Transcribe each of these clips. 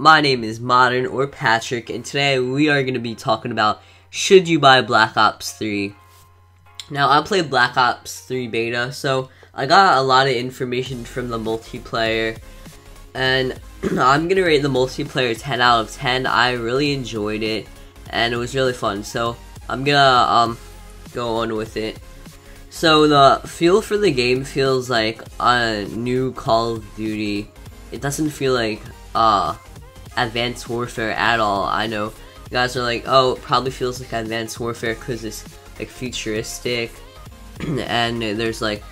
my name is Modern or Patrick, and today we are going to be talking about should you buy Black Ops 3. Now, I played Black Ops 3 beta, so I got a lot of information from the multiplayer, and I'm going to rate the multiplayer 10 out of 10. I really enjoyed it, and it was really fun, so I'm going to go on with it. So the feel for the game feels like a new Call of Duty. It doesn't feel like Advanced Warfare at all. I know you guys are like, oh, it probably feels like Advanced Warfare because it's like futuristic and there's like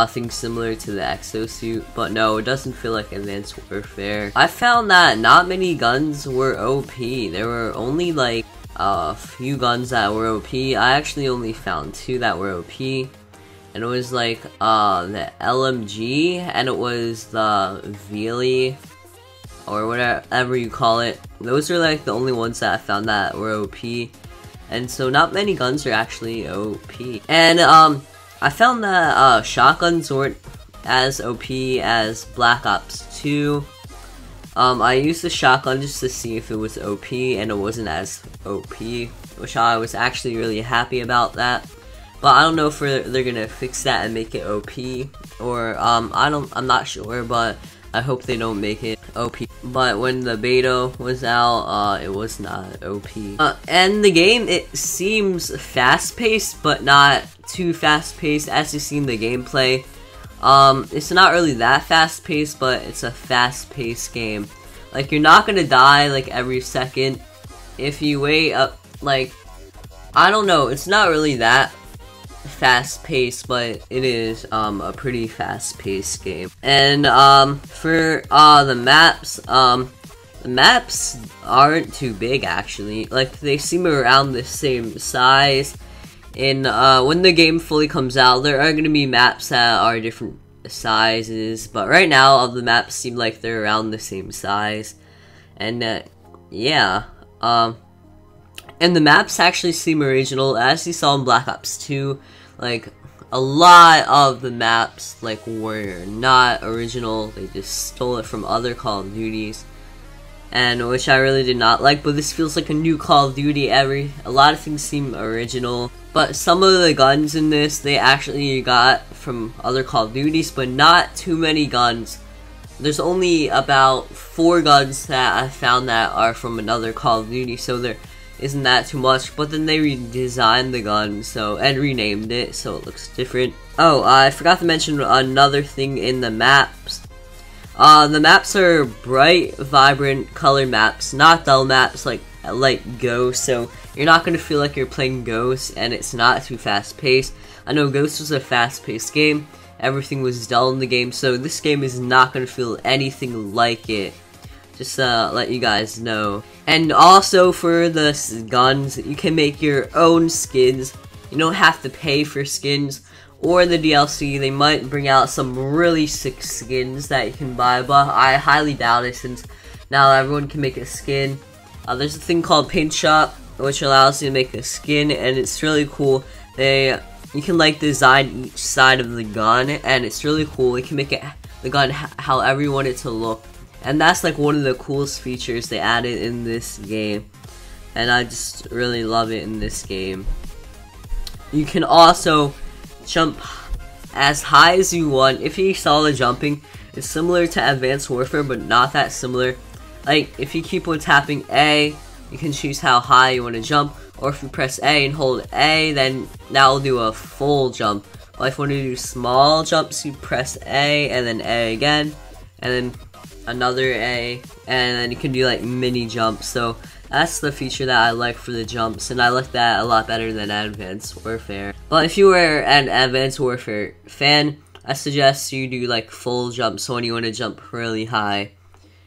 things similar to the exosuit, but no, it doesn't feel like Advanced Warfare. I found that not many guns were OP. There were only like a few guns that were OP. I actually only found 2 that were OP, and it was like the LMG and it was the Veely, or whatever you call it. Those are like the only ones that I found that were OP, and so not many guns are actually OP. And I found that shotguns weren't as OP as Black Ops 2. I used the shotgun just to see if it was OP, and it wasn't as OP, which I was actually really happy about that. But I don't know if they're gonna fix that and make it OP, or I'm not sure, but I hope they don't make it OP. But when the beta was out, it was not OP. And the game, it seems fast-paced, but not too fast-paced as you see in the gameplay. It's not really that fast-paced, but it's a fast-paced game. Like, you're not gonna die like every second. If you wait up, like, I don't know, it's not really that fast-paced, but it is a pretty fast-paced game. And for the maps aren't too big actually. Like, they seem around the same size. And when the game fully comes out, there are gonna be maps that are different sizes, but right now all the maps seem like they're around the same size. And yeah, and the maps actually seem original, as you saw in Black Ops 2. Like, a lot of the maps like were not original. They just stole it from other Call of Duties, and which I really did not like. But this feels like a new Call of Duty. A lot of things seem original, but some of the guns in this they actually got from other Call of Duties, but not too many guns. There's only about 4 guns that I found that are from another Call of Duty, so there isn't that too much. But then they redesigned the gun and renamed it so it looks different. Oh, I forgot to mention another thing in the maps. The maps are bright, vibrant color maps, not dull maps like Ghost, so you're not gonna feel like you're playing Ghost, and it's not too fast paced. I know Ghost was a fast paced game, everything was dull in the game, so this game is not gonna feel anything like it. Just let you guys know. And also for the guns, you can make your own skins. You don't have to pay for skins. Or the DLC, they might bring out some really sick skins that you can buy, but I highly doubt it since now everyone can make a skin. There's a thing called Paint Shop, which allows you to make a skin, and it's really cool. You can like design each side of the gun, and it's really cool. You can make the gun however you want it to look. And that's like one of the coolest features they added in this game, and I just really love it in this game. You can also jump as high as you want. If you saw the jumping, it's similar to Advanced Warfare, but not that similar. Like, if you keep on tapping A, you can choose how high you want to jump, or if you press A and hold A, then that will do a full jump. Or if you want to do small jumps, you press A and then A again, and then another A, and then you can do like mini jumps. So that's the feature that I like for the jumps, and I like that a lot better than Advanced Warfare. But if you were an Advanced Warfare fan, I suggest you do like full jumps when you want to jump really high,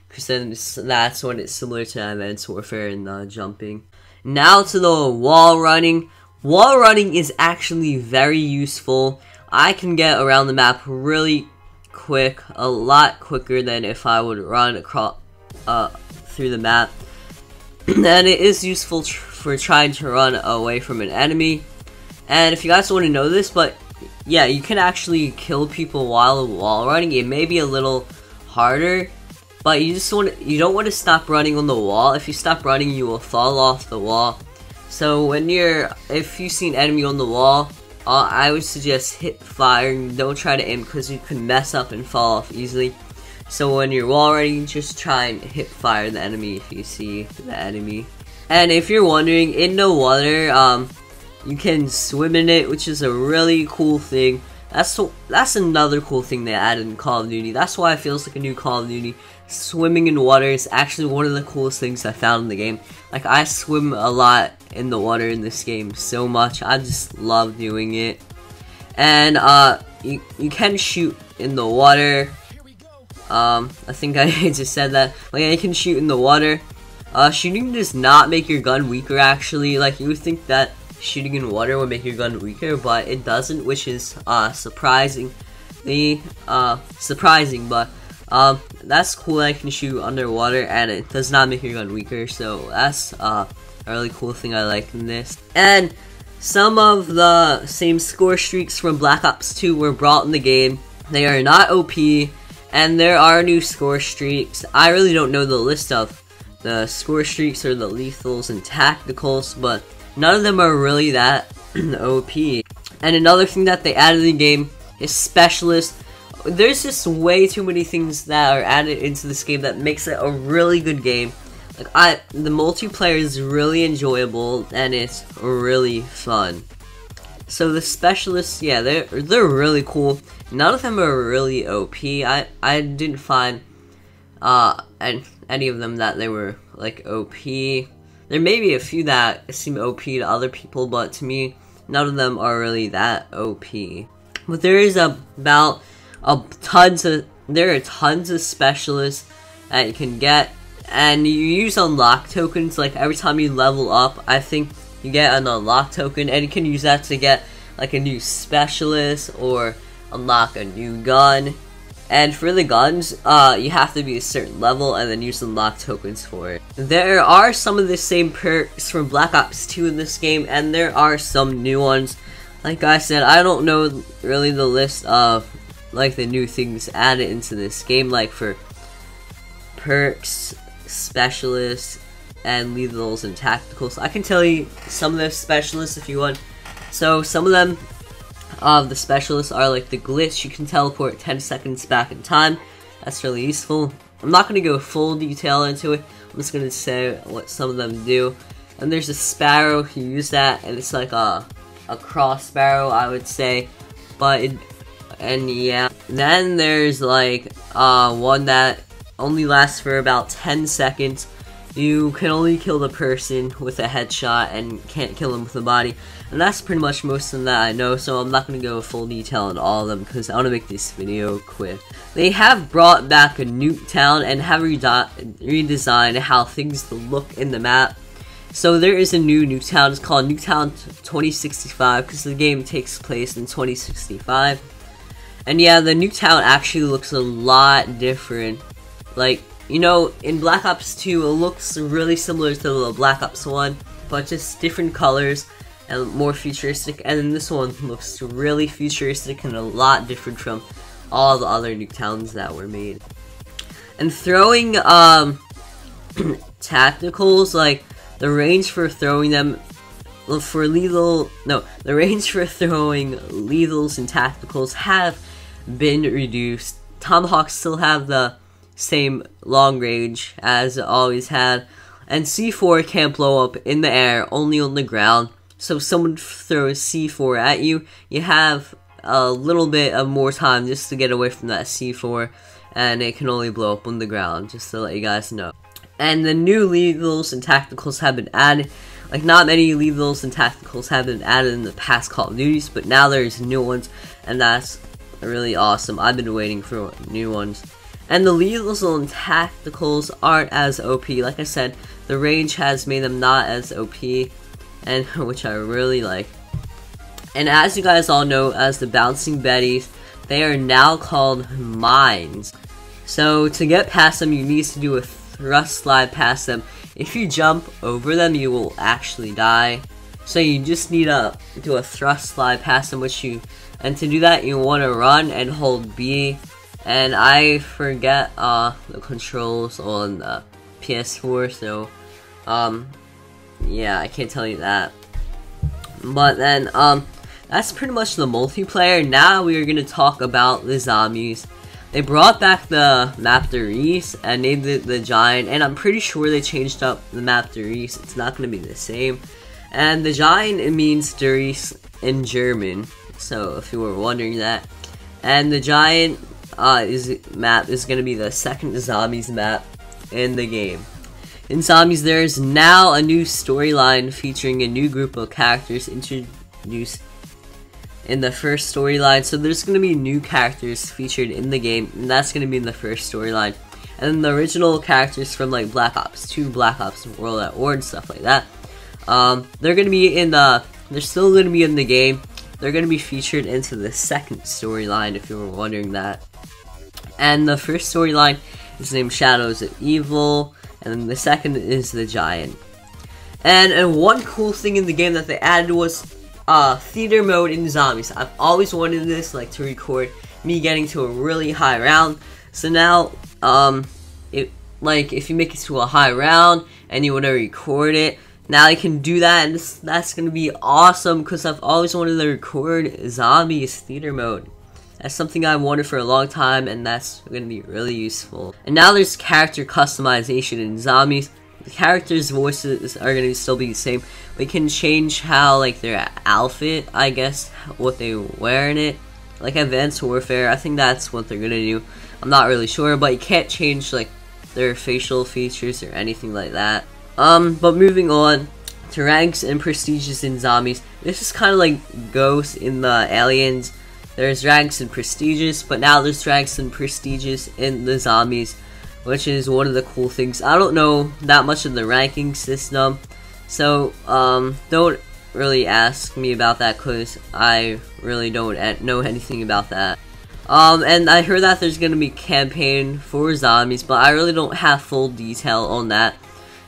because then that's when it's similar to Advanced Warfare in the jumping. Now to the wall running. Wall running is actually very useful. I can get around the map really quick, a lot quicker than if I would run across through the map. And it is useful for trying to run away from an enemy. And if you guys want to know this, but yeah, you can actually kill people while wall running. It may be a little harder, but you don't want to stop running on the wall. If you stop running, you will fall off the wall. So if you see an enemy on the wall, I would suggest hip fire and don't try to aim because you can mess up and fall off easily. So when you're wall running, just try and hip fire the enemy if you see the enemy. And if you're wondering, in the water, you can swim in it, which is a really cool thing. That's another cool thing they added in Call of Duty. That's why it feels like a new Call of Duty. Swimming in water is actually one of the coolest things I found in the game. Like, I swim a lot in the water in this game so much. I just love doing it. And you can shoot in the water. I think I just said that. Like, you can shoot in the water. Shooting does not make your gun weaker, actually. Like, you would think that shooting in water would make your gun weaker, but it doesn't, which is surprising, but that's cool. I can shoot underwater and it does not make your gun weaker, so that's a really cool thing I like in this. And some of the same score streaks from Black Ops 2 were brought in the game. They are not OP, and there are new score streaks. I really don't know the list of the score streaks or the lethals and tacticals, but none of them are really that OP. And another thing that they added in the game is specialists. There's just way too many things that are added into this game that makes it a really good game. Like, the multiplayer is really enjoyable and it's really fun. So the specialists, yeah, they're really cool. None of them are really OP. I didn't find any of them that they were like OP. There may be a few that seem OP to other people, but to me, none of them are really that OP. But there is there are tons of specialists that you can get, and you use unlock tokens. Like, every time you level up, I think you get an unlock token, and you can use that to get like a new specialist or unlock a new gun. And for the guns, you have to be a certain level and then use unlock tokens for it. There are some of the same perks from Black Ops 2 in this game, and there are some new ones. Like I said, I don't know really the list of like the new things added into this game, like for perks, specialists, and lethals and tacticals. I can tell you some of the specialists if you want. So some of them, the specialists are like the glitch. You can teleport 10 seconds back in time. That's really useful. I'm not going to go full detail into it. I'm just going to say what some of them do. And there's a sparrow. You use that, and it's like a cross sparrow, I would say. Yeah. Then there's like one that only lasts for about 10 seconds. You can only kill the person with a headshot and can't kill them with a body. And that's pretty much most of that I know, so I'm not going to go full detail on all of them because I want to make this video quick. They have brought back a Nuketown and have redesigned how things look in the map. So there is a new Nuketown. It's called Nuketown 2065 because the game takes place in 2065. And yeah, the Nuketown actually looks a lot different. Like, you know, in Black Ops 2, it looks really similar to the Black Ops 1, but just different colors and more futuristic. And then this one looks really futuristic and a lot different from all the other Nuketowns that were made. And throwing tacticals, like the range for throwing them the range for throwing lethals and tacticals have been reduced. Tomahawks still have the same long range as it always had, and C4 can't blow up in the air, only on the ground. So if someone throws C4 at you, you have a little bit of more time just to get away from that C4, and it can only blow up on the ground, just to let you guys know. And the new lethals and tacticals have been added. Like, not many lethals and tacticals have been added in the past Call of Duties, but now there's new ones, and that's really awesome. I've been waiting for new ones. And the lethals and tacticals aren't as OP. Like I said, the range has made them not as OP, and which I really like. And as you guys all know, as the Bouncing Betties, they are now called mines. So to get past them, you need to do a thrust slide past them. If you jump over them, you will actually die. So you just need to do a thrust slide past them, and to do that, you want to run and hold B, and I forget the controls on the PS4, so yeah, I can't tell you that. But then that's pretty much the multiplayer. Now we are gonna talk about the zombies. They brought back the map Der Riese and named it the Giant, and I'm pretty sure they changed up the map Der Riese. It's not gonna be the same. And the Giant, it means Der Riese in German, so if you were wondering that. And the Giant map is going to be the second Zombies map in the game. In Zombies, there is now a new storyline featuring a new group of characters introduced in the first storyline. So there's going to be new characters featured in the game, and that's going to be in the first storyline. And then the original characters from like Black Ops 2, Black Ops World at War, and stuff like that. They're going to be in the. They're still going to be in the game. They're going to be featured into the second storyline, if you were wondering that. And the first storyline is named Shadows of Evil, and then the second is the Giant. And one cool thing in the game that they added was theater mode in Zombies. I've always wanted this, like, to record me getting to a really high round. So now, if you make it to a high round and you want to record it, now I can do that, and that's going to be awesome because I've always wanted to record Zombies theater mode. That's something I wanted for a long time, and that's going to be really useful. And now there's character customization in Zombies. The characters' voices are going to still be the same. We can change how, like, their outfit, I guess, what they wear in it. Like Advanced Warfare, I think that's what they're going to do. I'm not really sure, but you can't change, like, their facial features or anything like that. But moving on to ranks and prestiges in Zombies. This is kind of like Ghost in the Aliens. There's ranks and prestiges, but now there's ranks and prestiges in the Zombies, which is one of the cool things. I don't know that much of the ranking system, so don't really ask me about that because I really don't know anything about that. And I heard that there's going to be campaign for Zombies, but I really don't have full detail on that.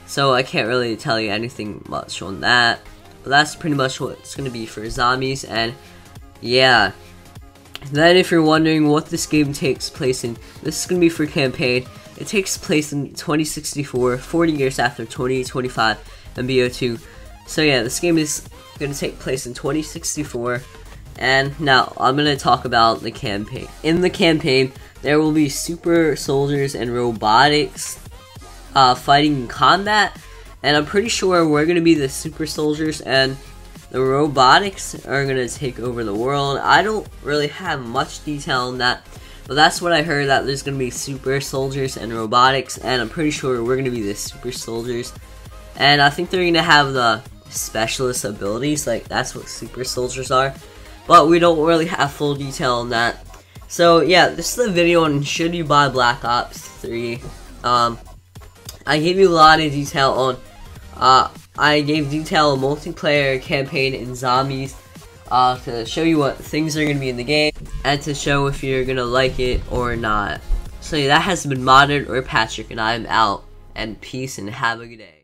So I can't really tell you anything much on that. But that's pretty much what it's going to be for Zombies. And yeah. Then if you're wondering what this game takes place in, this is going to be for campaign. It takes place in 2064, 40 years after 2025 and BO2. So yeah, this game is going to take place in 2064. And now I'm going to talk about the campaign. In the campaign, there will be super soldiers and robotics fighting in combat, and I'm pretty sure we're gonna be the super soldiers and the robotics are gonna take over the world. I don't really have much detail on that, but that's what I heard, that there's gonna be super soldiers and robotics, and I'm pretty sure we're gonna be the super soldiers. And I think they're gonna have the specialist abilities, like that's what super soldiers are, but we don't really have full detail on that. So yeah, this is a video on should you buy Black Ops 3. I gave you a lot of detail on, I gave detail on multiplayer, campaign, and Zombies, to show you what things are going to be in the game, and to show if you're going to like it or not. So yeah, that has been Modern or Patrick, and I'm out, and peace, and have a good day.